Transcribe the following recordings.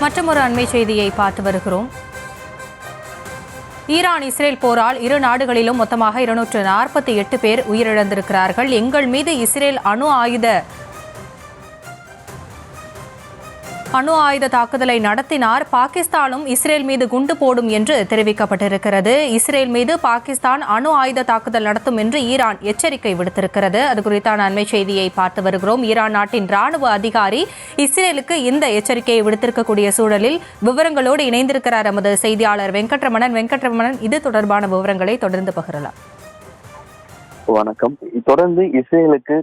மற்றொரு அண்மை செய்தியை பார்த்து வருகிறோம். ஈரான் இஸ்ரேல் போரால் இரு நாடுகளிலும் மொத்தமாக 248 பேர் உயிரிழந்திருக்கிறார்கள். எங்கள் மீது இஸ்ரேல் அணு ஆயுத தாக்குதலை நடத்தினார், பாகிஸ்தானும் இஸ்ரேல் மீது குண்டு போடும் என்று தெரிவிக்கப்பட்டிருக்கிறது. இஸ்ரேல் மீது பாகிஸ்தான் அணு ஆயுத தாக்குதல் நடத்தும் என்று ஈரான் எச்சரிக்கை விடுத்திருக்கிறது. அது குறித்தான அண்மை செய்தியை பார்த்து வருகிறோம். ஈரான் நாட்டின் ராணுவ அதிகாரி இஸ்ரேலுக்கு இந்த எச்சரிக்கையை விடுத்திருக்கக்கூடிய சூழலில் விவரங்களோடு இணைந்திருக்கிறார் நமது செய்தியாளர் வெங்கட்ரமணன். இது தொடர்பான விவரங்களை தொடர்ந்து பகிரலாம். வணக்கம். தொடர்ந்து இஸ்ரேலுக்கு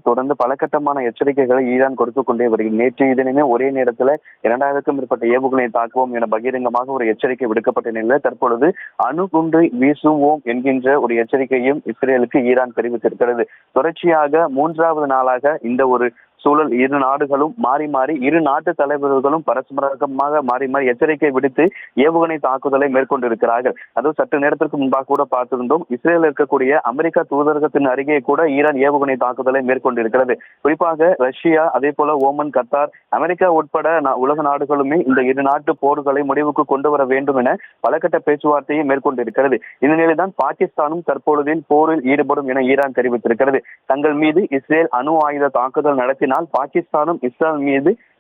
பல கட்டமான எச்சரிக்கைகளை ஈரான் கொடுத்துக் கொண்டே வருகிறது. நேற்றைய தினமே ஒரே நேரத்தில் 2000க்கும் மேற்பட்ட ஏவுகணையை தாக்குவோம் என பகிரங்கமாக ஒரு எச்சரிக்கை விடுக்கப்பட்ட நிலையில் தற்பொழுது அணுகுண்டு வீசுவோம் என்கின்ற ஒரு எச்சரிக்கையும் இஸ்ரேலுக்கு ஈரான் தெரிவித்திருக்கிறது. தொடர்ச்சியாக 3வது நாளாக இந்த ஒரு சூழல் இரு நாடுகளும் மாறி மாறி இரு நாட்டு தலைவர்களும் பரஸ்பரமாக மாறி மாறி எச்சரிக்கை விடுத்து ஏவுகணை தாக்குதலை மேற்கொண்டிருக்கிறார்கள். அதுவும் சற்று நேரத்திற்கு முன்பாக கூட பார்த்திருந்தோம், இஸ்ரேல் இருக்கக்கூடிய அமெரிக்கா தூதரகத்தின் அருகே கூட ஈரான் ஏவுகணை தாக்குதலை மேற்கொண்டிருக்கிறது. குறிப்பாக ரஷ்யா, அதே போல ஓமன், கத்தார், அமெரிக்கா உட்பட உலக நாடுகளுமே இந்த இரு நாட்டு போர்களை முடிவுக்கு கொண்டு வர வேண்டும் என பலகட்ட பேச்சுவார்த்தையை மேற்கொண்டிருக்கிறது. இந்த நிலையில்தான் பாகிஸ்தானும் தற்பொழுதில் போரில் ஈடுபடும் என ஈரான் தெரிவித்திருக்கிறது. தங்கள் மீது இஸ்ரேல் அணு ஆயுத தாக்குதல் நடத்தினால் பாகிஸ்தானும்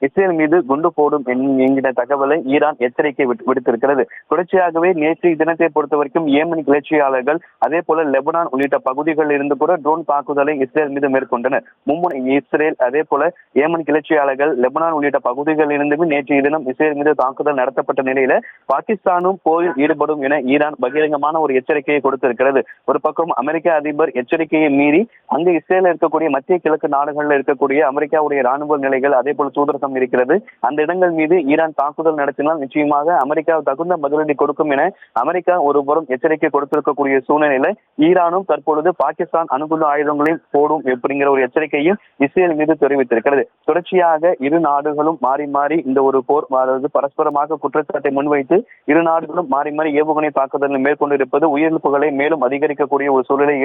இஸ்ரேல் மீது குண்டு போடும் என்கிற தகவலை ஈரான் எச்சரிக்கை விடுத்திருக்கிறது. தொடர்ச்சியாகவே நேற்றைய தினத்தை பொறுத்த வரைக்கும் ஏமன் கிளர்ச்சியாளர்கள், அதே போல லெபனான் உள்ளிட்ட பகுதிகளில் இருந்து கூட ட்ரோன் தாக்குதலை இஸ்ரேல் மீது மேற்கொண்டனர். மும்முனை இஸ்ரேல், அதே போல ஏமன் கிளர்ச்சியாளர்கள் லெபனான் உள்ளிட்ட பகுதிகளில் இருந்தும் நேற்றைய தினம் இஸ்ரேல் மீது தாக்குதல் நடத்தப்பட்ட நிலையில பாகிஸ்தானும் போரில் ஈடுபடும் என ஈரான் பகிரங்கமான ஒரு எச்சரிக்கையை கொடுத்திருக்கிறது. ஒரு பக்கம் அமெரிக்க அதிபர் எச்சரிக்கையை மீறி அங்கு இஸ்ரேல் இருக்கக்கூடிய மத்திய கிழக்கு நாடுகளில் இருக்கக்கூடிய அமெரிக்காவுடைய ராணுவ நிலைகள், அதே போல தூதரகம் இருக்கிறது. அந்த இடங்கள் மீது ஈரான் தாக்குதல் நடத்தினால் நிச்சயமாக அமெரிக்கா தகுந்த பதிலடி கொடுக்கும் என அமெரிக்கா ஒருபுறம் எச்சரிக்கை கொடுத்திருக்கக்கூடிய சூழ்நிலையில ஈரானும் தற்பொழுது பாகிஸ்தான் அணுகுண்டு ஆயுதங்களையும் போடும் அப்படிங்கிற ஒரு எச்சரிக்கையும் இஸ்ரேல் மீது தெரிவித்திருக்கிறது. தொடர்ச்சியாக இரு நாடுகளும் மாறி மாறி இந்த ஒரு போர், அதாவது பரஸ்பரமாக குற்றச்சாட்டை முன்வைத்து இரு நாடுகளும் மாறி மாறி ஏவுகணை தாக்குதலை மேற்கொண்டிருப்பது உயிரிழப்புகளை மேலும் அதிகரிக்கக்கூடிய ஒரு சூழலை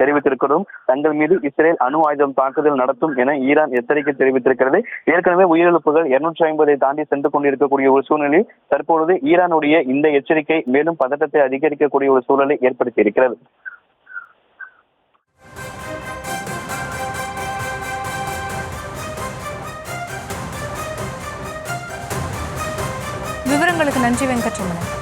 தெரிவித்திருக்கிறோம். தங்கள் மீது இஸ்ரேல் அணு ஆயுதம் தாக்குதல் நடத்தும் என ஈரான் எச்சரிக்கை தெரிவித்திருக்கிறது. ஏற்கனவே உயிரிழப்புகள் 250 தாண்டி சென்று கொண்டிருக்கக்கூடிய ஒரு சூழ்நிலையில் தற்பொழுது ஈரானுடைய இந்த எச்சரிக்கை மேலும் பதட்டத்தை அதிகரிக்கக்கூடிய ஒரு சூழலை ஏற்படுத்தி இருக்கிறது. விவரங்களுக்கு நன்றி வெங்கட்ரமணன்.